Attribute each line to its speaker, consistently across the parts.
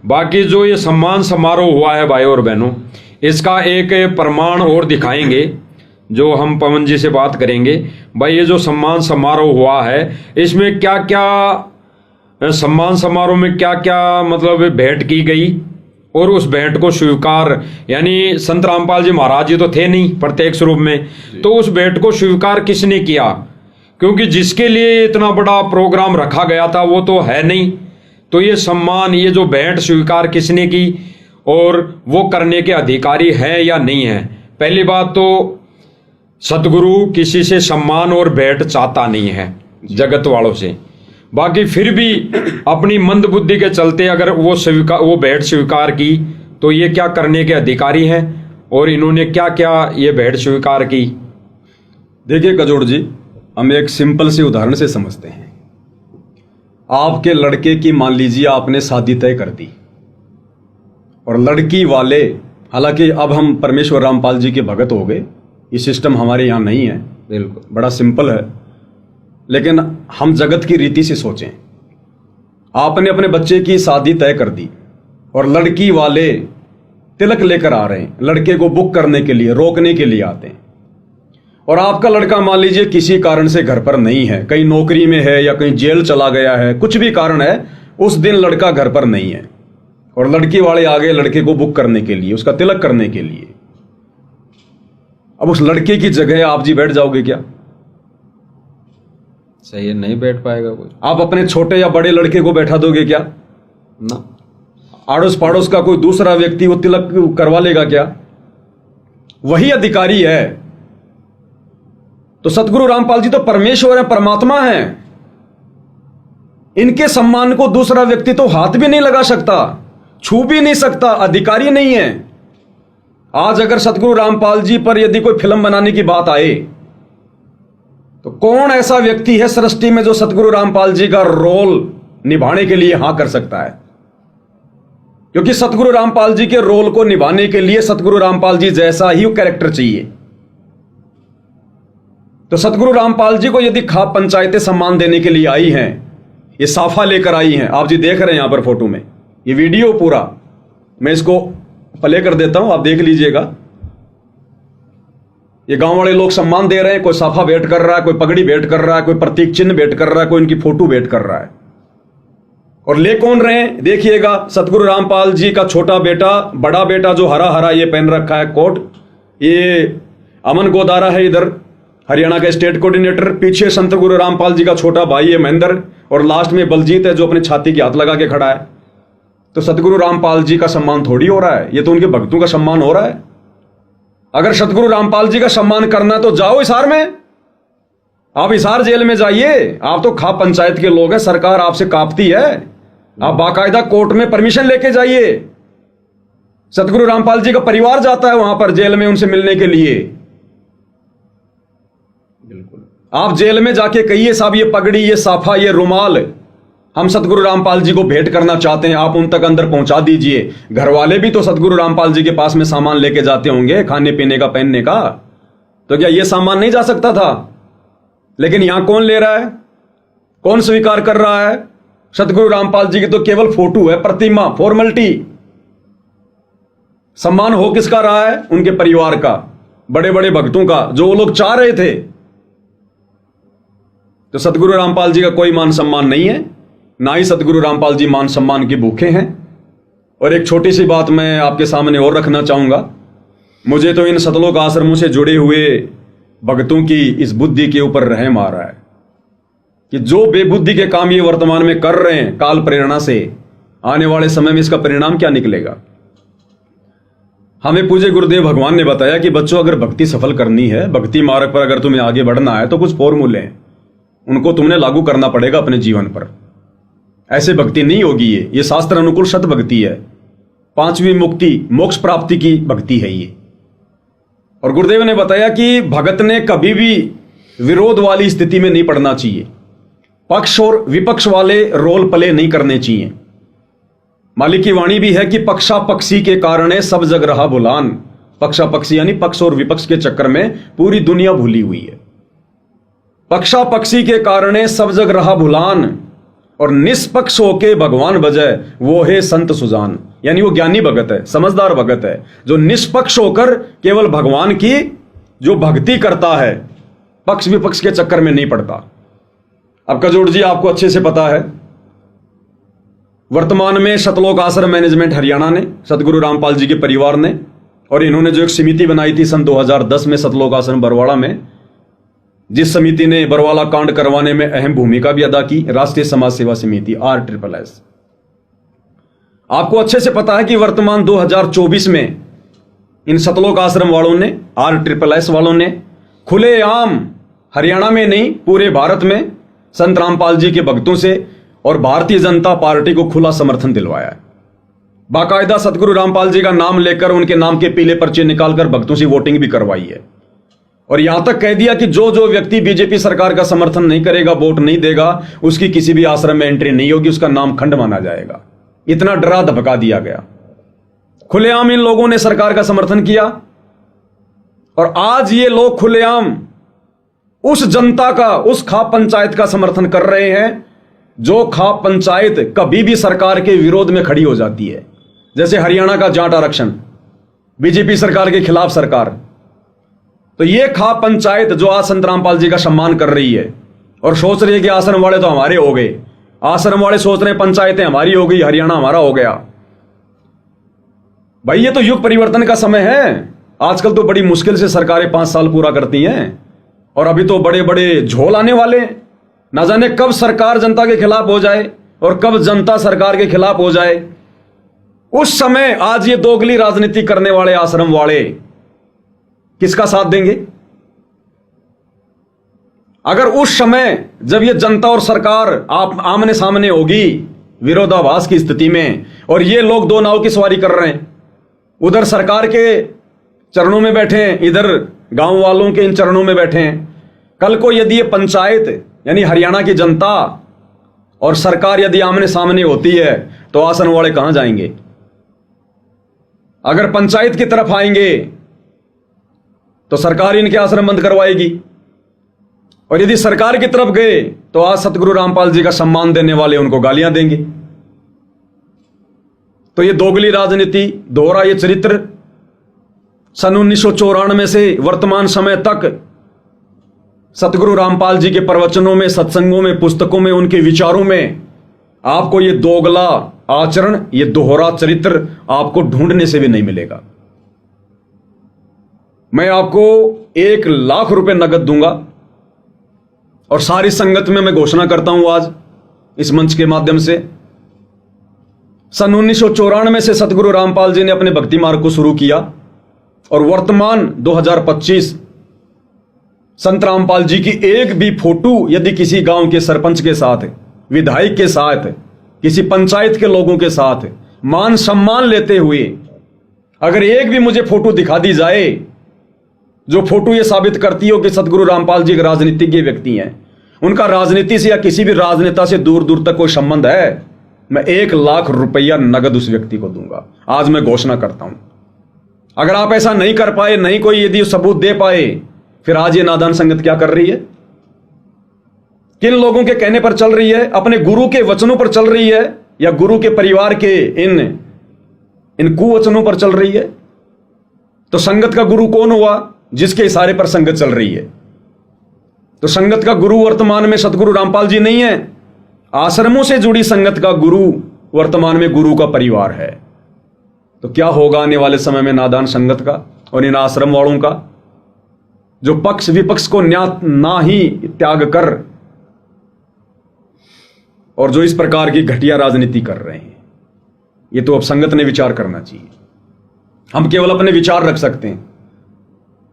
Speaker 1: बाकी जो ये सम्मान समारोह हुआ है भाई और बहनों, इसका एक प्रमाण और दिखाएंगे जो हम पवन जी से बात करेंगे। भाई ये जो सम्मान समारोह हुआ है, इसमें क्या क्या सम्मान समारोह में क्या क्या मतलब भेंट की गई, और उस भेंट को स्वीकार, यानी संत रामपाल जी महाराज जी तो थे नहीं प्रत्येक स्वरूप में, तो उस भेंट को स्वीकार किसने किया? क्योंकि जिसके लिए इतना बड़ा प्रोग्राम रखा गया था वो तो है नहीं, तो ये सम्मान, ये जो भेंट स्वीकार किसने की और वो करने के अधिकारी है या नहीं है? पहली बात तो सतगुरु किसी से सम्मान और भेंट चाहता नहीं है जगत वालों से। बाकी फिर भी अपनी मंद बुद्धि के चलते अगर वो भेंट स्वीकार की तो ये क्या करने के अधिकारी हैं, और इन्होंने क्या क्या ये भेंट स्वीकार की?
Speaker 2: देखिए कजोड़ जी, हम एक सिंपल सी उदाहरण से समझते हैं। आपके लड़के की मान लीजिए आपने शादी तय कर दी, और लड़की वाले, हालांकि अब हम परमेश्वर रामपाल जी के भगत हो गए, ये सिस्टम हमारे यहाँ नहीं है,
Speaker 1: बिल्कुल
Speaker 2: बड़ा सिंपल है, लेकिन हम जगत की रीति से सोचें। आपने अपने बच्चे की शादी तय कर दी और लड़की वाले तिलक लेकर आ रहे हैं, लड़के को बुक करने के लिए, रोकने के लिए आते हैं, और आपका लड़का मान लीजिए किसी कारण से घर पर नहीं है, कहीं नौकरी में है या कहीं जेल चला गया है, कुछ भी कारण है, उस दिन लड़का घर पर नहीं है, और लड़की वाले आ गए लड़के को बुक करने के लिए, उसका तिलक करने के लिए। अब उस लड़के की जगह आप जी बैठ जाओगे क्या?
Speaker 1: सही है, नहीं बैठ पाएगा कोई।
Speaker 2: आप अपने छोटे या बड़े लड़के को बैठा दोगे क्या?
Speaker 1: ना।
Speaker 2: आड़ोस पड़ोस का कोई दूसरा व्यक्ति वो तिलक करवा लेगा क्या? वही अधिकारी है। तो सतगुरु रामपाल जी तो परमेश्वर है, परमात्मा है, इनके सम्मान को दूसरा व्यक्ति तो हाथ भी नहीं लगा सकता, छू भी नहीं सकता, अधिकारी नहीं है। आज अगर सतगुरु रामपाल जी पर यदि कोई फिल्म बनाने की बात आए तो कौन ऐसा व्यक्ति है सृष्टि में जो सतगुरु रामपाल जी का रोल निभाने के लिए हां कर सकता है? क्योंकि सतगुरु रामपाल जी के रोल को निभाने के लिए सतगुरु रामपाल जी जैसा ही कैरेक्टर चाहिए। तो सतगुरु रामपाल जी को यदि खाप पंचायतें सम्मान देने के लिए आई हैं, ये साफा लेकर आई हैं, आप जी देख रहे हैं यहां पर फोटो में, ये वीडियो पूरा मैं इसको प्ले कर देता हूं, आप देख लीजिएगा। ये गांव वाले लोग सम्मान दे रहे हैं, कोई साफा भेंट कर रहा है, कोई पगड़ी भेंट कर रहा है, कोई प्रतीक चिन्ह भेंट कर रहा है, कोई इनकी फोटो भेंट कर रहा है। और ले कौन रहे हैं देखिएगा, सतगुरु रामपाल जी का छोटा बेटा, बड़ा बेटा जो हरा हरा ये पहन रखा है कोट, ये अमन गोदारा है, इधर हरियाणा का स्टेट कोऑर्डिनेटर, पीछे संत गुरु रामपाल जी का छोटा भाई है महेंद्र, और लास्ट में बलजीत है जो अपने छाती की हाथ लगा के खड़ा है। तो सतगुरु रामपाल जी का सम्मान थोड़ी हो रहा है, ये तो उनके भक्तों का सम्मान हो रहा है। अगर सतगुरु रामपाल जी का सम्मान करना तो जाओ हिसार में, आप हिसार जेल में जाइए, आप तो खाप पंचायत के लोग हैं, सरकार आपसे कांपती है, आप बाकायदा कोर्ट में परमिशन लेके जाइए। सतगुरु रामपाल जी का परिवार जाता है वहां पर जेल में उनसे मिलने के लिए।
Speaker 1: बिल्कुल
Speaker 2: आप जेल में जाके कहिए साहब ये पगड़ी, ये साफा, ये रुमाल हम सतगुरु रामपाल जी को भेंट करना चाहते हैं, आप उन तक अंदर पहुंचा दीजिए। घर वाले भी तो सतगुरु रामपाल जी के पास में सामान लेके जाते होंगे, खाने पीने का, पहनने का, तो क्या ये सामान नहीं जा सकता था? लेकिन यहां कौन ले रहा है, कौन स्वीकार कर रहा है? सतगुरु रामपाल जी की तो केवल फोटो है, प्रतिमा, फॉर्मेलिटी। सम्मान हो किसका रहा है? उनके परिवार का, बड़े बड़े भक्तों का, जो वो लोग चाह रहे थे। तो सतगुरु रामपाल जी का कोई मान सम्मान नहीं है, ना ही सतगुरु रामपाल जी मान सम्मान के भूखे हैं। और एक छोटी सी बात मैं आपके सामने और रखना चाहूंगा, मुझे तो इन सतलोक आश्रमों से जुड़े हुए भक्तों की इस बुद्धि के ऊपर रहम आ रहा है कि जो बेबुद्धि के काम ये वर्तमान में कर रहे हैं, काल प्रेरणा से, आने वाले समय में इसका परिणाम क्या निकलेगा? हमें पूज्य गुरुदेव भगवान ने बताया कि बच्चों अगर भक्ति सफल करनी है, भक्ति मार्ग पर अगर तुम्हें आगे बढ़ना है, तो कुछ फॉर्मूले हैं, उनको तुमने लागू करना पड़ेगा अपने जीवन पर। ऐसे भक्ति नहीं होगी, ये शास्त्र अनुकूल सत भक्ति है, पांचवी मुक्ति, मोक्ष प्राप्ति की भक्ति है ये। और गुरुदेव ने बताया कि भगत ने कभी भी विरोध वाली स्थिति में नहीं पड़ना चाहिए, पक्ष और विपक्ष वाले रोल प्ले नहीं करने चाहिए। मालिक की वाणी भी है कि पक्षा पक्षी के कारण सब जग रहा भुलान। पक्षा पक्षी यानी पक्ष और विपक्ष के चक्कर में पूरी दुनिया भूली हुई है। पक्षा पक्षी के कारण सब जग रहा भुलान, और निष्पक्ष होके भगवान बजाए, वो है संत सुजान। यानी वो ज्ञानी भगत है, समझदार भगत है, जो निष्पक्ष होकर केवल भगवान की जो भक्ति करता है, पक्ष विपक्ष के चक्कर में नहीं पड़ता। अब कजोड़ जी, आपको अच्छे से पता है, वर्तमान में सतलोक आश्रम मैनेजमेंट हरियाणा ने, सतगुरु रामपाल जी के परिवार ने, और इन्होंने जो एक समिति बनाई थी सन 2010 में सतलोक आश्रम बरवाड़ा में, जिस समिति ने बरवाला कांड करवाने में अहम भूमिका भी अदा की, राष्ट्रीय समाज सेवा समिति RSSS। आपको अच्छे से पता है कि वर्तमान 2024 में इन सतलोक आश्रम वालों ने, RSSS वालों ने खुलेआम हरियाणा में नहीं पूरे भारत में संत रामपाल जी के भक्तों से और भारतीय जनता पार्टी को खुला समर्थन दिलवाया है। बाकायदा सतगुरु रामपाल जी का नाम लेकर उनके नाम के पीले पर्चे निकालकर भक्तों से वोटिंग भी करवाई है, और यहां तक कह दिया कि जो जो व्यक्ति बीजेपी सरकार का समर्थन नहीं करेगा, वोट नहीं देगा, उसकी किसी भी आश्रम में एंट्री नहीं होगी, उसका नाम खंड माना जाएगा। इतना डरा धमका दिया गया। खुलेआम इन लोगों ने सरकार का समर्थन किया, और आज ये लोग खुलेआम उस जनता का, उस खाप पंचायत का समर्थन कर रहे हैं जो खाप पंचायत कभी भी सरकार के विरोध में खड़ी हो जाती है। जैसे हरियाणा का जाट आरक्षण, बीजेपी सरकार के खिलाफ सरकार, तो ये खाप पंचायत जो आज संत रामपाल जी का सम्मान कर रही है और सोच रही है कि आश्रम वाले तो हमारे हो गए, आश्रम वाले सोच रहे हैं पंचायतें हमारी हो गई, हरियाणा हमारा हो गया। भाई ये तो युग परिवर्तन का समय है। आजकल तो बड़ी मुश्किल से सरकारें 5 साल पूरा करती हैं, और अभी तो बड़े बड़े झोल आने वाले। ना जाने कब सरकार जनता के खिलाफ हो जाए और कब जनता सरकार के खिलाफ हो जाए। उस समय आज ये दोगली राजनीति करने वाले आश्रम वाले किसका साथ देंगे? अगर उस समय जब ये जनता और सरकार आप आमने सामने होगी, विरोधाभास की स्थिति में, और ये लोग दो नाव की सवारी कर रहे हैं, उधर सरकार के चरणों में बैठे हैं, इधर गांव वालों के इन चरणों में बैठे हैं। कल को यदि ये पंचायत यानी हरियाणा की जनता और सरकार यदि आमने सामने होती है तो आश्रम वाले कहां जाएंगे? अगर पंचायत की तरफ आएंगे तो सरकार इनके आश्रम बंद करवाएगी, और यदि सरकार की तरफ गए तो आज सतगुरु रामपाल जी का सम्मान देने वाले उनको गालियां देंगे। तो ये दोगली राजनीति, दोहरा ये चरित्र सन 1994 से वर्तमान समय तक सतगुरु रामपाल जी के प्रवचनों में, सत्संगों में, पुस्तकों में, उनके विचारों में आपको ये दोगला आचरण, ये दोहरा चरित्र आपको ढूंढने से भी नहीं मिलेगा। मैं आपको 1 लाख रुपए नगद दूंगा, और सारी संगत में मैं घोषणा करता हूं आज इस मंच के माध्यम से, सन 1994 से सतगुरु रामपाल जी ने अपने भक्ति मार्ग को शुरू किया, और वर्तमान 2025 संत रामपाल जी की एक भी फोटो यदि किसी गांव के सरपंच के साथ, विधायक के साथ, किसी पंचायत के लोगों के साथ मान सम्मान लेते हुए अगर एक भी मुझे फोटो दिखा दी जाए, जो फोटो ये साबित करती हो कि सतगुरु रामपाल जी एक राजनीतिज्ञ व्यक्ति हैं, उनका राजनीति से या किसी भी राजनेता से दूर दूर तक कोई संबंध है, मैं 1 लाख रुपया नगद उस व्यक्ति को दूंगा। आज मैं घोषणा करता हूं। अगर आप ऐसा नहीं कर पाए, नहीं कोई यदि सबूत दे पाए, फिर आज ये नादान संगत क्या कर रही है? किन लोगों के कहने पर चल रही है? अपने गुरु के वचनों पर चल रही है, या गुरु के परिवार के इन कुवचनों पर चल रही है? तो संगत का गुरु कौन हुआ? जिसके इशारे पर संगत चल रही है। तो संगत का गुरु वर्तमान में सतगुरु रामपाल जी नहीं है, आश्रमों से जुड़ी संगत का गुरु वर्तमान में गुरु का परिवार है। तो क्या होगा आने वाले समय में नादान संगत का और इन आश्रम वालों का, जो पक्ष विपक्ष को ना ही त्याग कर और जो इस प्रकार की घटिया राजनीति कर रहे हैं? ये तो अब संगत ने विचार करना चाहिए। हम केवल अपने विचार रख सकते हैं,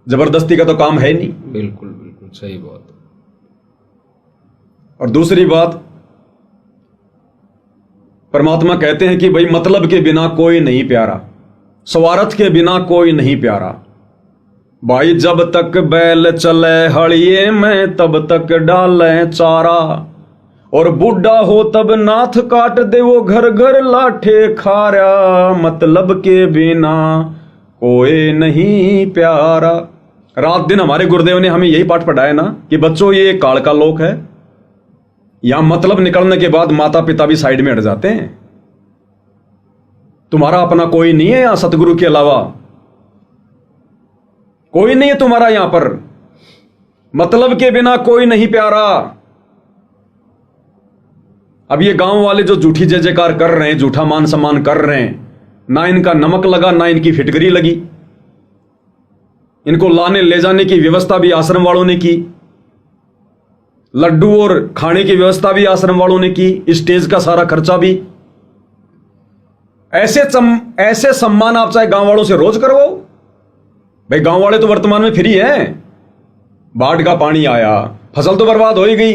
Speaker 2: जबरदस्ती का तो काम है नहीं।
Speaker 1: बिल्कुल बिल्कुल सही बात।
Speaker 2: और दूसरी बात, परमात्मा कहते हैं कि भाई मतलब के बिना कोई नहीं प्यारा, स्वार्थ के बिना कोई नहीं प्यारा। भाई जब तक बैल चले हड़िए में तब तक डाले चारा, और बूढ़ा हो तब नाथ काट दे वो घर घर लाठे खारा, मतलब के बिना कोई नहीं प्यारा। रात दिन हमारे गुरुदेव ने हमें यही पाठ पढ़ाया ना कि बच्चों ये काल का लोक है, यहां मतलब निकलने के बाद माता पिता भी साइड में हट जाते हैं। तुम्हारा अपना कोई नहीं है यहां सतगुरु के अलावा, कोई नहीं है तुम्हारा यहां पर। मतलब के बिना कोई नहीं प्यारा। अब ये गांव वाले जो झूठी जय जयकार कर रहे हैं, झूठा मान सम्मान कर रहे हैं, ना इनका नमक लगा ना इनकी फिटकरी लगी। इनको लाने ले जाने की व्यवस्था भी आश्रम वालों ने की, लड्डू और खाने की व्यवस्था भी आश्रम वालों ने की, स्टेज का सारा खर्चा भी। ऐसे सम्मान आप चाहे गांव वालों से रोज करवाओ। भाई गांव वाले तो वर्तमान में फ्री हैं। बाढ़ का पानी आया, फसल तो बर्बाद हो ही गई,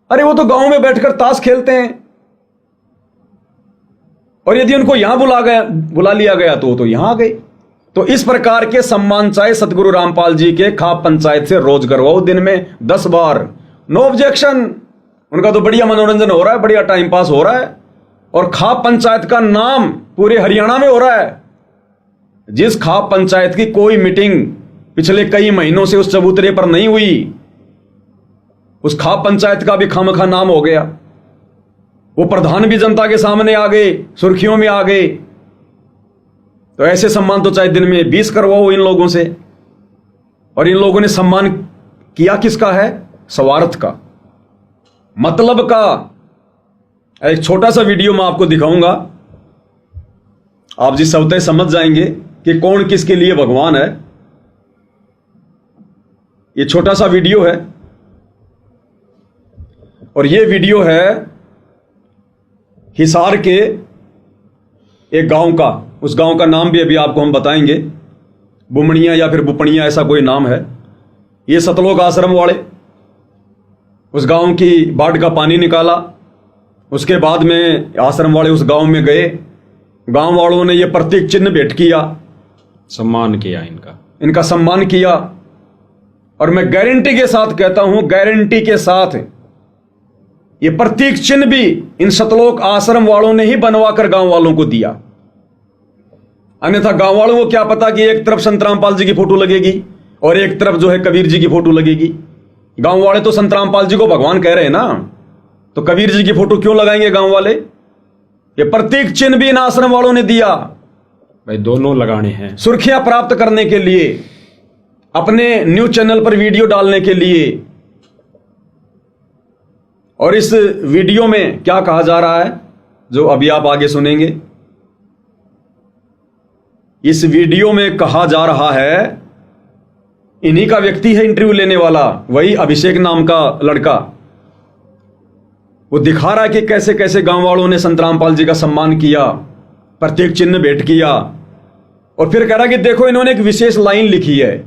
Speaker 2: अरे वो तो गांव में बैठकर ताश खेलते हैं। और यदि उनको यहां बुला लिया गया तो वो तो यहां आ गए। तो इस प्रकार के सम्मान चाहे सतगुरु रामपाल जी के खाप पंचायत से रोज करवाओ, दिन में 10 बार, नो ऑब्जेक्शन। उनका तो बढ़िया मनोरंजन हो रहा है, बढ़िया टाइम पास हो रहा है। और खाप पंचायत का नाम पूरे हरियाणा में हो रहा है। जिस खाप पंचायत की कोई मीटिंग पिछले कई महीनों से उस चबूतरे पर नहीं हुई, उस खाप पंचायत का भी खामखा नाम हो गया। वो प्रधान भी जनता के सामने आ गए, सुर्खियों में आ गए। तो ऐसे सम्मान तो चाहे दिन में 20 करवाओ इन लोगों से। और इन लोगों ने सम्मान किया किसका है? स्वार्थ का, मतलब का। एक छोटा सा वीडियो मैं आपको दिखाऊंगा, आप जिस सवते समझ जाएंगे कि कौन किसके लिए भगवान है। ये छोटा सा वीडियो है और ये वीडियो है हिसार के एक गांव का। उस गांव का नाम भी अभी आपको हम बताएंगे, बुमणिया या फिर बुपणिया, ऐसा कोई नाम है। ये सतलोक आश्रम वाले उस गांव की बाढ़ का पानी निकाला। उसके बाद में आश्रम वाले उस गांव में गए, गांव वालों ने ये प्रतीक चिन्ह भेंट किया,
Speaker 1: सम्मान किया, इनका
Speaker 2: सम्मान किया। और मैं गारंटी के साथ कहता हूं, गारंटी के साथ, ये प्रतीक चिन्ह भी इन सतलोक आश्रम वालों ने ही बनवाकर गांव वालों को दिया। अन्यथा गांव वालों को क्या पता कि एक तरफ संत रामपाल जी की फोटो लगेगी और एक तरफ जो है कबीर जी की फोटो लगेगी। गांव वाले तो संत रामपाल जी को भगवान कह रहे हैं ना, तो कबीर जी की फोटो क्यों लगाएंगे गांव वाले? ये प्रतीक चिन्ह भी इन आश्रम वालों ने दिया।
Speaker 1: भाई दोनों लगाने हैं,
Speaker 2: सुर्खियां प्राप्त करने के लिए, अपने न्यूज चैनल पर वीडियो डालने के लिए। और इस वीडियो में क्या कहा जा रहा है, जो अभी आप आगे सुनेंगे। इस वीडियो में कहा जा रहा है, इन्हीं का व्यक्ति है इंटरव्यू लेने वाला, वही अभिषेक नाम का लड़का। वो दिखा रहा है कि कैसे कैसे गांव वालों ने संत रामपाल जी का सम्मान किया, प्रतीक चिन्ह भेंट किया। और फिर कह रहा कि देखो इन्होंने एक विशेष लाइन लिखी है,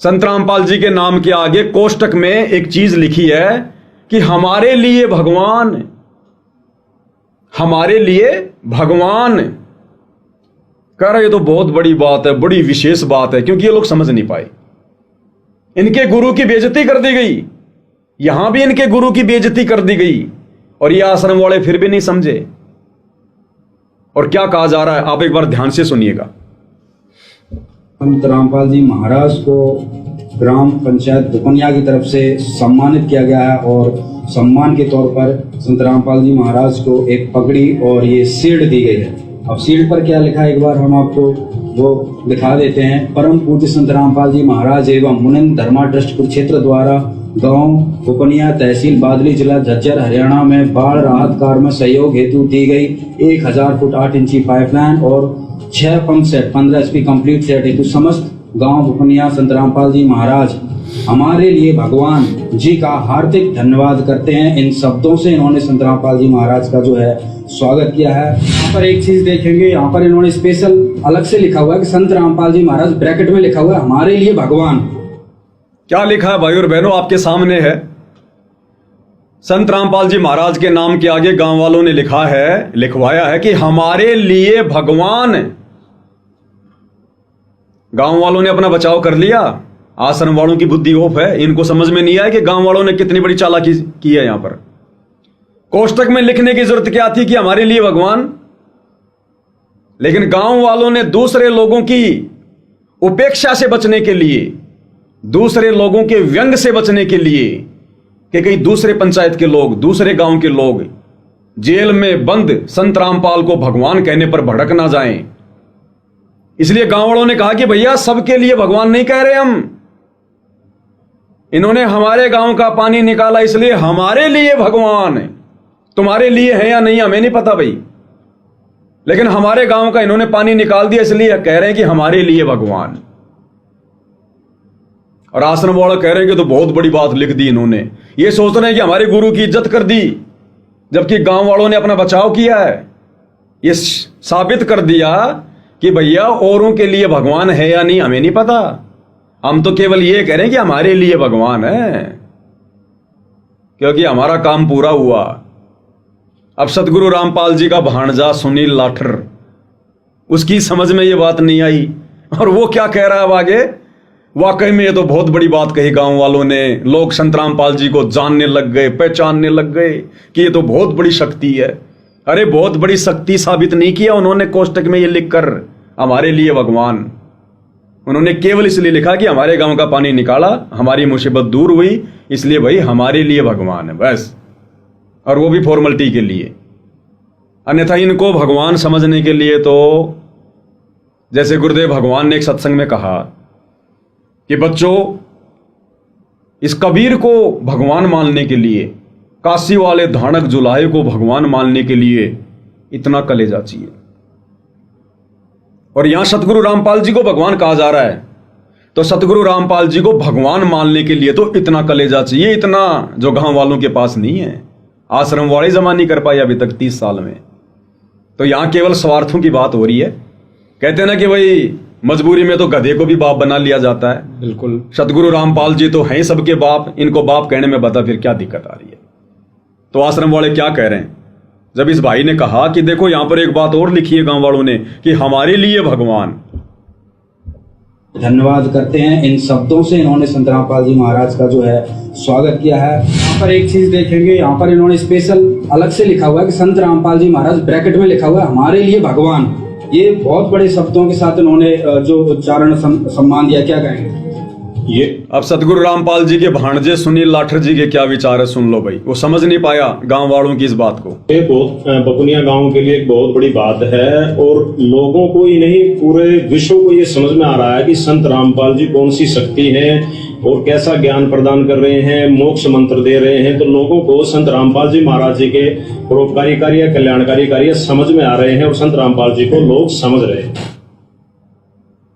Speaker 2: संत रामपाल जी के नाम के आगे कोष्टक में एक चीज लिखी है कि हमारे लिए भगवान, हमारे लिए भगवान। कह रहे ये तो बहुत बड़ी बात है, बड़ी विशेष बात है, क्योंकि ये लोग समझ नहीं पाए। इनके गुरु की बेइज्जती कर दी गई, यहां भी इनके गुरु की बेइज्जती कर दी गई, और ये आश्रम वाले फिर भी नहीं समझे। और क्या कहा जा रहा है आप एक बार ध्यान से सुनिएगा।
Speaker 3: संत रामपाल जी महाराज को ग्राम पंचायत दुपनिया की तरफ से सम्मानित किया गया है और सम्मान के तौर पर संत रामपाल जी महाराज को एक पगड़ी और ये शील्ड दी गई है। अब शील्ड पर क्या लिखा है एक बार हम आपको वो दिखा देते हैं। परम पूज्य संत रामपाल जी महाराज एवं मुनिंद धर्मा ट्रस्ट कुरुक्षेत्र द्वारा गांव बुपनिया तहसील बादली जिला झज्जर हरियाणा में बाढ़ राहत कार्य में सहयोग हेतु दी गई 1000 फुट 8 इंची पाइपलाइन और 6 pump set 15 HP complete set हेतु समस्त गांव बुपनिया संत रामपाल जी महाराज हमारे लिए भगवान जी का हार्दिक धन्यवाद करते हैं। इन शब्दों से इन्होंने संत रामपाल जी महाराज का जो है स्वागत किया है। यहाँ पर एक चीज देखेंगे, यहाँ पर इन्होंने स्पेशल अलग से लिखा हुआ है कि संत रामपाल जी महाराज, ब्रैकेट में लिखा हुआ है हमारे लिए भगवान।
Speaker 2: क्या लिखा है भाई और बहनों, आपके सामने है। संत रामपाल जी महाराज के नाम के आगे गांव वालों ने लिखा है, लिखवाया है कि हमारे लिए भगवान। गांव वालों ने अपना बचाव कर लिया, आश्रम वालों की बुद्धि ऑफ है। इनको समझ में नहीं आया कि गांव वालों ने कितनी बड़ी चालाकी की है। यहां पर कोष्टक में लिखने की जरूरत क्या थी कि हमारे लिए भगवान, लेकिन गांव वालों ने दूसरे लोगों की उपेक्षा से बचने के लिए, दूसरे लोगों के व्यंग से बचने के लिए कि कहीं दूसरे पंचायत के लोग, दूसरे गांव के लोग जेल में बंद संत रामपाल को भगवान कहने पर भड़क ना जाएं। इसलिए गांव वालों ने कहा कि भैया सबके लिए भगवान नहीं कह रहे हम, इन्होंने हमारे गांव का पानी निकाला इसलिए हमारे लिए भगवान है, तुम्हारे लिए है या नहीं हमें नहीं पता भाई, लेकिन हमारे गांव का इन्होंने पानी निकाल दिया इसलिए कह रहे हैं कि हमारे लिए भगवान। और आश्रम वाले कह रहे हैं कि तो बहुत बड़ी बात लिख दी इन्होंने, ये सोच रहे हैं कि हमारे गुरु की इज्जत कर दी, जबकि गांव वालों ने अपना बचाव किया है। ये साबित कर दिया कि भैया औरों के लिए भगवान है या नहीं हमें नहीं पता, हम तो केवल ये कह रहे हैं कि हमारे लिए भगवान है, क्योंकि हमारा काम पूरा हुआ। अब सतगुरु रामपाल जी का भांजा सुनील लाठर, उसकी समझ में ये बात नहीं आई, और वो क्या कह रहा है अब आगे, वाकई में ये तो बहुत बड़ी बात कही गांव वालों ने। लोग संत रामपाल जी को जानने लग गए, पहचानने लग गए कि ये तो बहुत बड़ी शक्ति है। अरे बहुत बड़ी शक्ति साबित नहीं किया उन्होंने कोष्टक में ये लिखकर हमारे लिए भगवान, उन्होंने केवल इसलिए लिखा कि हमारे गांव का पानी निकाला, हमारी मुसीबत दूर हुई, इसलिए भाई हमारे लिए भगवान है बस, और वो भी फॉर्मेलिटी के लिए। अन्यथा इनको भगवान समझने के लिए तो जैसे गुरुदेव भगवान ने एक सत्संग में कहा कि बच्चों इस कबीर को भगवान मानने के लिए, काशी वाले धानक जुलाहे को भगवान मानने के लिए इतना कलेजा चाहिए। और यहां सतगुरु रामपाल जी को भगवान कहा जा रहा है, तो सतगुरु रामपाल जी को भगवान मानने के लिए तो इतना कलेजा चाहिए, इतना जो गांव वालों के पास नहीं है। आश्रम वाले जमा नहीं कर पाए अभी तक 30 साल में। तो यहां केवल स्वार्थों की बात हो रही है। कहते हैं ना कि भाई मजबूरी में तो गधे को भी बाप बना लिया जाता है।
Speaker 1: बिल्कुल,
Speaker 2: सतगुरु रामपाल जी तो हैं सबके बाप, इनको बाप कहने में बता फिर क्या दिक्कत आ रही है। तो आश्रम वाले क्या कह रहे हैं, जब इस भाई ने कहा कि देखो यहां पर एक बात और लिखी है गांव वालों ने कि हमारे लिए भगवान,
Speaker 3: धन्यवाद करते हैं इन शब्दों से। इन्होंने संत रामपाल जी महाराज का जो है स्वागत किया है। यहाँ पर एक चीज देखेंगे, यहाँ पर इन्होंने स्पेशल अलग से लिखा हुआ है कि संत रामपाल जी महाराज, ब्रैकेट में लिखा हुआ है हमारे लिए भगवान। ये बहुत बड़े शब्दों के साथ इन्होंने जो उच्चारण सम्मान दिया, क्या कहेंगे?
Speaker 2: ये अब सतगुरु रामपाल जी के भांजे सुनील लाठर जी के क्या विचार है सुन लो भाई। वो समझ नहीं पाया गांव वालों की इस बात को।
Speaker 4: ये बहुत बपुनिया गांव के लिए एक बहुत बड़ी बात है, और लोगों को ही नहीं पूरे विश्व को ये समझ में आ रहा है कि संत रामपाल जी कौन सी शक्ति है और कैसा ज्ञान प्रदान कर रहे हैं, मोक्ष मंत्र दे रहे हैं। तो लोगों को संत रामपाल जी महाराज जी के परोपकारी कार्य, कल्याणकारी कार्य समझ में आ रहे हैं, और संत रामपाल जी को लोग समझ रहे हैं।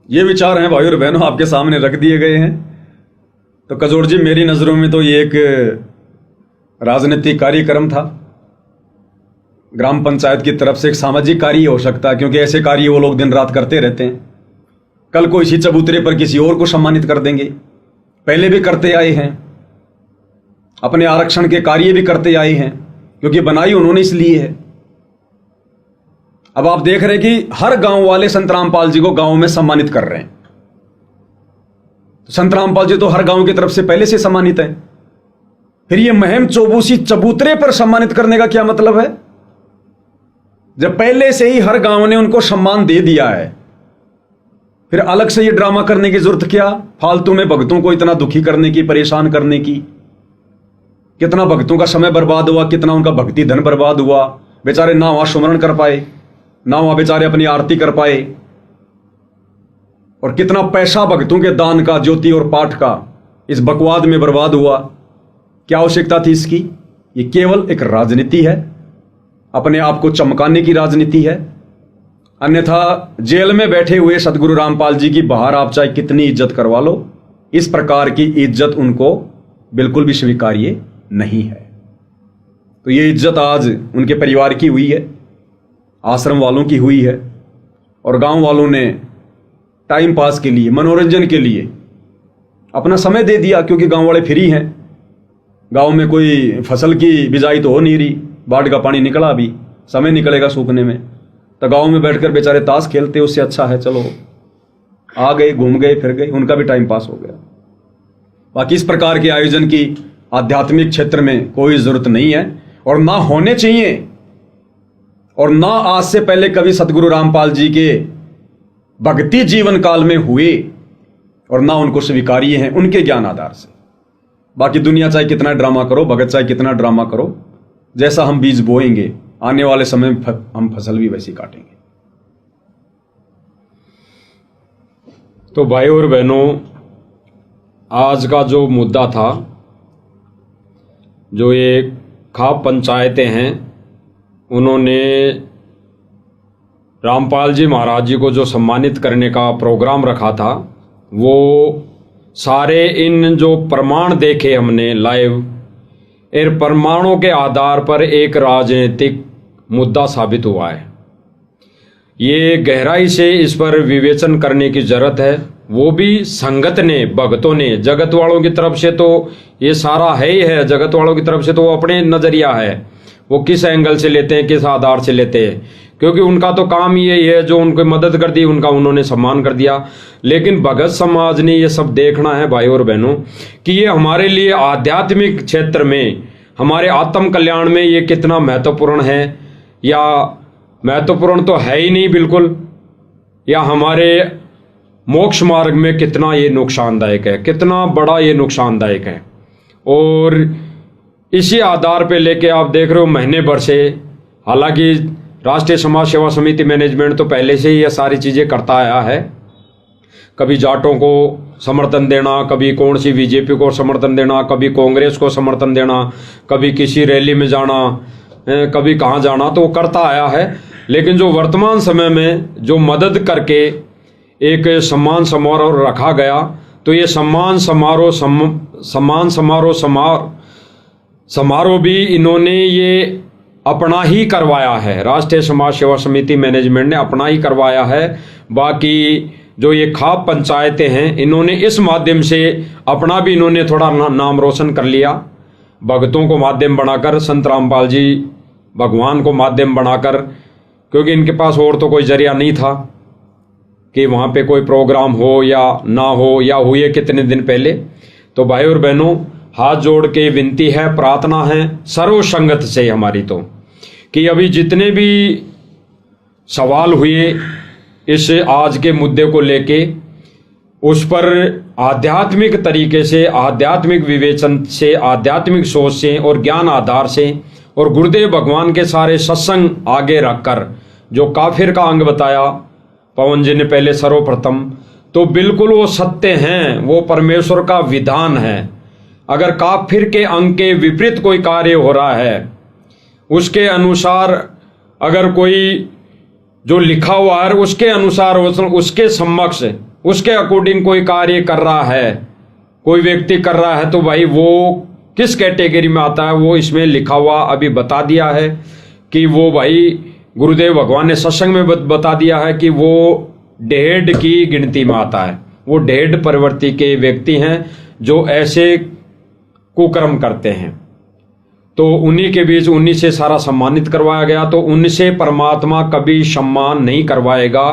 Speaker 2: ये विचार हैं भाई और बहनों आपके सामने रख दिए गए हैं। तो कजोड़ जी मेरी नजरों में तो ये एक राजनीतिक कार्यक्रम था, ग्राम पंचायत की तरफ से एक सामाजिक कार्य हो सकता है, क्योंकि ऐसे कार्य वो लोग दिन रात करते रहते हैं। कल को इसी चबूतरे पर किसी और को सम्मानित कर देंगे, पहले भी करते आए हैं, अपने आरक्षण के कार्य भी करते आए हैं, क्योंकि बनाई उन्होंने इसलिए है। अब आप देख रहे हैं कि हर गांव वाले संत रामपाल जी को गांव में सम्मानित कर रहे हैं। संत रामपाल जी तो हर गांव की तरफ से पहले से सम्मानित है, फिर ये महम चौबूसी चबूतरे पर सम्मानित करने का क्या मतलब है? जब पहले से ही हर गांव ने उनको सम्मान दे दिया है, फिर अलग से ये ड्रामा करने की जरूरत क्या? फालतू में भक्तों को इतना दुखी करने की, परेशान करने की। कितना भक्तों का समय बर्बाद हुआ, कितना उनका भक्ति धन बर्बाद हुआ। बेचारे ना वहां सुमरण कर पाए, ना वहां बेचारे अपनी आरती कर पाए, और कितना पैसा भक्तों के दान का, ज्योति और पाठ का इस बकवाद में बर्बाद हुआ। क्या आवश्यकता थी इसकी? ये केवल एक राजनीति है, अपने आप को चमकाने की राजनीति है। अन्यथा जेल में बैठे हुए सतगुरु रामपाल जी की बाहर आप चाहे कितनी इज्जत करवा लो, इस प्रकार की इज्जत उनको बिल्कुल भी स्वीकार्य नहीं है। तो ये इज्जत आज उनके परिवार की हुई है, आश्रम वालों की हुई है, और गांव वालों ने टाइम पास के लिए, मनोरंजन के लिए अपना समय दे दिया, क्योंकि गांव वाले फ्री हैं। गांव में कोई फसल की बिजाई तो हो नहीं रही, बाढ़ का पानी निकला, अभी समय निकलेगा सूखने में, तो गांव में बैठकर बेचारे ताश खेलते, उससे अच्छा है चलो आ गए, घूम गए, फिर गए, उनका भी टाइम पास हो गया। बाकी इस प्रकार के आयोजन की आध्यात्मिक क्षेत्र में कोई जरूरत नहीं है, और ना होने चाहिए, और ना आज से पहले कभी सतगुरु रामपाल जी के भक्ति जीवन काल में हुए, और ना उनको स्वीकार्य हैं उनके ज्ञान आधार से। बाकी दुनिया चाहे कितना ड्रामा करो, भगत चाहे कितना ड्रामा करो, जैसा हम बीज बोएंगे आने वाले समय में हम फसल भी वैसी काटेंगे।
Speaker 1: तो भाई और बहनों, आज का जो मुद्दा था, जो ये खाप पंचायतें हैं, उन्होंने रामपाल जी महाराज जी को जो सम्मानित करने का प्रोग्राम रखा था, वो सारे इन जो प्रमाण देखे हमने लाइव, इन प्रमाणों के आधार पर एक राजनीतिक मुद्दा साबित हुआ है। ये गहराई से इस पर विवेचन करने की जरूरत है। वो भी संगत ने, भगतों ने, जगत वालों की तरफ से तो ये सारा है ही है, जगत वालों की तरफ से तो वो अपने नजरिया है, वो किस एंगल से लेते हैं, किस आधार से लेते हैं, क्योंकि उनका तो काम यही है, जो उनको मदद कर दी उनका उन्होंने सम्मान कर दिया। लेकिन भगत समाज ने ये सब देखना है भाई और बहनों कि ये हमारे लिए आध्यात्मिक क्षेत्र में, हमारे आत्म कल्याण में ये कितना महत्वपूर्ण है, या महत्वपूर्ण तो है ही नहीं बिल्कुल, या हमारे मोक्ष मार्ग में कितना ये नुकसानदायक है, कितना बड़ा ये नुकसानदायक है। और इसी आधार पे लेके आप देख रहे हो महीने भर से, हालांकि राष्ट्रीय समाज सेवा समिति मैनेजमेंट तो पहले से ही ये सारी चीज़ें करता आया है, कभी जाटों को समर्थन देना, कभी कौन सी बीजेपी को समर्थन देना, कभी कांग्रेस को समर्थन देना, कभी किसी रैली में जाना, कभी कहाँ जाना, तो वो करता आया है। लेकिन जो वर्तमान समय में जो मदद करके एक सम्मान समारोह रखा गया, तो ये सम्मान समारोह भी इन्होंने ये अपना ही करवाया है, राष्ट्रीय समाज सेवा समिति मैनेजमेंट ने अपना ही करवाया है। बाकी जो ये खाप पंचायतें हैं, इन्होंने इस माध्यम से अपना भी इन्होंने थोड़ा नाम रोशन कर लिया, भगतों को माध्यम बनाकर, संत रामपाल जी भगवान को माध्यम बनाकर, क्योंकि इनके पास और तो कोई जरिया नहीं था कि वहाँ पे कोई प्रोग्राम हो या ना हो, या हुए कितने दिन पहले। तो भाई और बहनों, हाथ जोड़ के विनती है, प्रार्थना है सर्व संगत से हमारी तो, कि अभी जितने भी सवाल हुए इस आज के मुद्दे को लेके, उस पर आध्यात्मिक तरीके से, आध्यात्मिक विवेचन से, आध्यात्मिक सोच से और ज्ञान आधार से, और गुरुदेव भगवान के सारे सत्संग आगे रखकर, जो काफिर का अंग बताया पवन जी ने पहले सर्वप्रथम, तो बिल्कुल वो सत्य हैं, वो परमेश्वर का विधान है। अगर काफिर के अंग के विपरीत कोई कार्य हो रहा है, उसके अनुसार अगर कोई जो लिखा हुआ है उसके अनुसार, उसके समक्ष, उसके अकॉर्डिंग कोई कार्य कर रहा है, कोई व्यक्ति कर रहा है, तो भाई वो किस कैटेगरी में आता है, वो इसमें लिखा हुआ अभी बता दिया है कि वो भाई गुरुदेव भगवान ने सत्संग में बता दिया है कि वो 1.5 की गिनती में आता है। वो 1.5 प्रवृत्ति के व्यक्ति हैं जो ऐसे कुकर्म करते हैं, तो उन्हीं के बीच उन्हीं से सारा सम्मानित करवाया गया। तो उनसे परमात्मा कभी सम्मान नहीं करवाएगा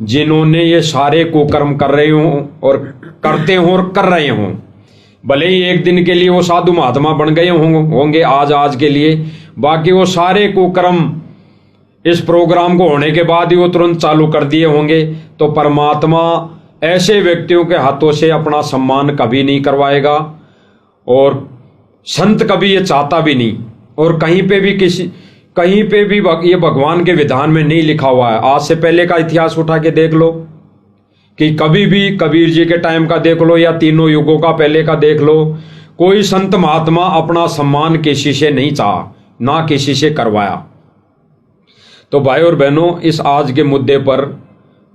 Speaker 1: जिन्होंने ये सारे कुकर्म कर रहे हों और करते हों और कर रहे हों। भले ही एक दिन के लिए वो साधु महात्मा बन गए होंगे आज के लिए, बाकी वो सारे कुकर्म इस प्रोग्राम को होने के बाद ही वो तुरंत चालू कर दिए होंगे। तो परमात्मा ऐसे व्यक्तियों के हाथों से अपना सम्मान कभी नहीं करवाएगा, और संत कभी ये चाहता भी नहीं, और कहीं पे भी ये भगवान के विधान में नहीं लिखा हुआ है। आज से पहले का इतिहास उठा के देख लो कि कभी भी कबीर जी के टाइम का देख लो या तीनों युगों का पहले का देख लो, कोई संत महात्मा अपना सम्मान किसी से नहीं चाहा, ना किसी से करवाया। तो भाई और बहनों, इस आज के मुद्दे पर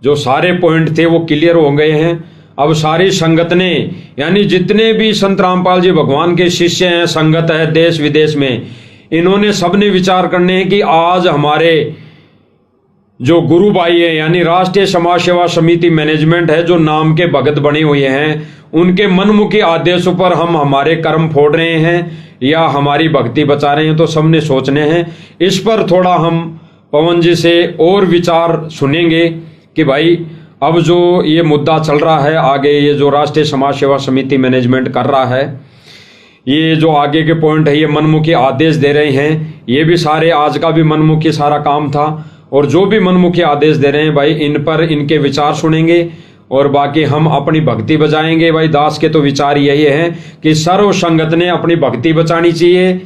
Speaker 1: जो सारे पॉइंट थे वो क्लियर हो गए हैं। अब सारी संगत ने, यानी जितने भी संत रामपाल जी भगवान के शिष्य हैं, संगत है देश विदेश में, इन्होंने सबने विचार करने हैं कि आज हमारे जो गुरु भाई है, यानी राष्ट्रीय समाज सेवा समिति मैनेजमेंट है, जो नाम के भगत बने हुए हैं, उनके मनमुखी आदेशों पर हम हमारे कर्म फोड़ रहे हैं या हमारी भक्ति बचा रहे हैं। तो सबने सोचने हैं, इस पर थोड़ा हम पवन जी से और विचार सुनेंगे कि भाई अब जो ये मुद्दा चल रहा है आगे, ये जो राष्ट्रीय समाज सेवा समिति मैनेजमेंट कर रहा है, ये जो आगे के पॉइंट है, ये मनमुखी आदेश दे रहे हैं, ये भी सारे आज का भी मनमुखी सारा काम था, और जो भी मनमुखी आदेश दे रहे हैं भाई, इन पर इनके विचार सुनेंगे और बाकी हम अपनी भक्ति बचाएंगे। भाई दास के तो विचार यही है कि सर्व संगत ने अपनी भक्ति बचानी चाहिए।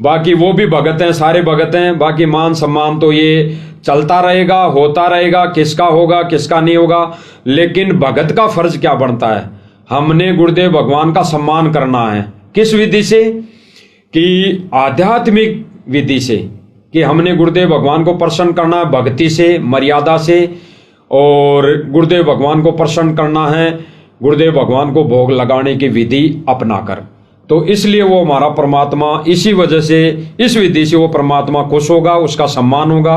Speaker 1: बाकी वो भी भगत हैं, सारे भगत हैं, बाकी मान सम्मान तो ये चलता रहेगा, होता रहेगा, किसका होगा किसका नहीं होगा। लेकिन भगत का फर्ज क्या बनता है, हमने गुरुदेव भगवान का सम्मान करना है। किस विधि से? कि आध्यात्मिक विधि से, कि हमने गुरुदेव भगवान को प्रसन्न करना है भक्ति से, मर्यादा से, और गुरुदेव भगवान को प्रसन्न करना है गुरुदेव भगवान को भोग लगाने की विधि अपनाकर। तो इसलिए वो हमारा परमात्मा, इसी वजह से इस विधि से वो परमात्मा खुश होगा, उसका सम्मान होगा।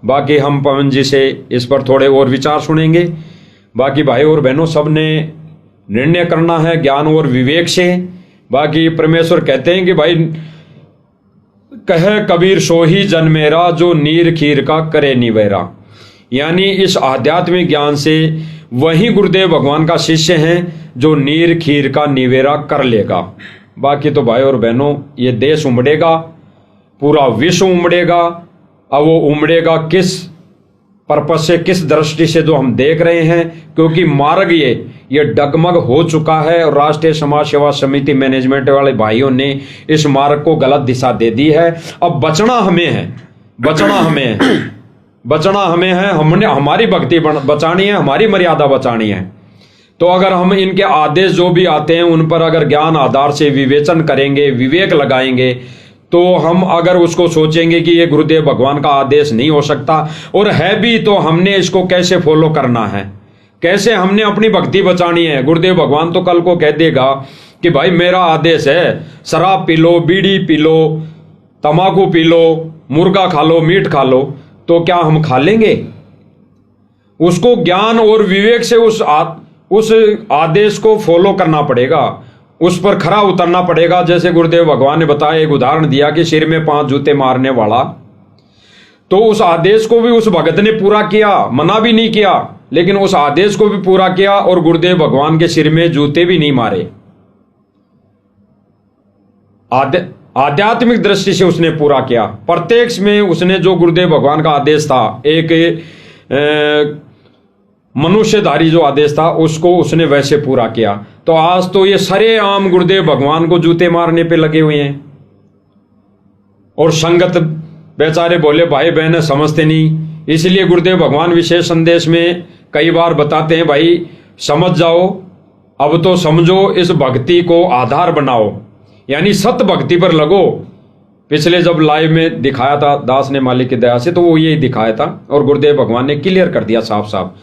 Speaker 1: बाकी हम पवन जी से इस पर थोड़े और विचार सुनेंगे। बाकी भाई और बहनों, सबने निर्णय करना है ज्ञान और विवेक से। बाकी परमेश्वर कहते हैं कि भाई कहे कबीर सो ही जन मेरा, जो नीर खीर का करे निवेरा। यानी इस आध्यात्मिक ज्ञान से वही गुरुदेव भगवान का शिष्य हैं जो नीर खीर का निवेरा कर लेगा। बाकी तो भाई और बहनों, ये देश उमड़ेगा, पूरा विश्व उमड़ेगा। अब वो उमड़ेगा किस पर्पस से, किस दृष्टि से, जो हम देख रहे हैं, क्योंकि मार्ग ये डगमग हो चुका है और राष्ट्रीय समाज सेवा समिति मैनेजमेंट वाले भाइयों ने इस मार्ग को गलत दिशा दे दी है। अब बचना हमें है, बचना हमें है, बचना हमें है। हमने हमारी भक्ति बचानी है, हमारी मर्यादा बचानी है। तो अगर हम इनके आदेश जो भी आते हैं उन पर अगर ज्ञान आधार से विवेचन करेंगे, विवेक लगाएंगे, तो हम अगर उसको सोचेंगे कि ये गुरुदेव भगवान का आदेश नहीं हो सकता, और है भी तो हमने इसको कैसे फॉलो करना है, कैसे हमने अपनी भक्ति बचानी है। गुरुदेव भगवान तो कल को कह देगा कि भाई मेरा आदेश है शराब पी लो, बीड़ी पी लो, तंबाकू पी लो, मुर्गा खा लो, मीट खा लो, तो क्या हम खा लेंगे? उसको ज्ञान और विवेक से उस आदेश को फॉलो करना पड़ेगा, उस पर खरा उतरना पड़ेगा। जैसे गुरुदेव भगवान ने बताया, एक उदाहरण दिया कि सिर में 5 जूते मारने वाला, तो उस आदेश को भी उस भगत ने पूरा किया, मना भी नहीं किया, लेकिन उस आदेश को भी पूरा किया और गुरुदेव भगवान के सिर में जूते भी नहीं मारे। आध्यात्मिक दृष्टि से उसने पूरा किया। प्रत्यक्ष में उसने जो गुरुदेव भगवान का आदेश था, एक मनुष्यधारी जो आदेश था, उसको उसने वैसे पूरा किया। तो आज तो ये सरेआम गुरुदेव भगवान को जूते मारने पे लगे हुए हैं, और संगत बेचारे बोले भाई बहन समझते नहीं। इसलिए गुरुदेव भगवान विशेष संदेश में कई बार बताते हैं, भाई समझ जाओ, अब तो समझो, इस भक्ति को आधार बनाओ, यानी सत भक्ति पर लगो। पिछले जब लाइव में दिखाया था दास ने मालिक की दया से, तो वो यही दिखाया था और गुरुदेव भगवान ने क्लियर कर दिया साफ साफ।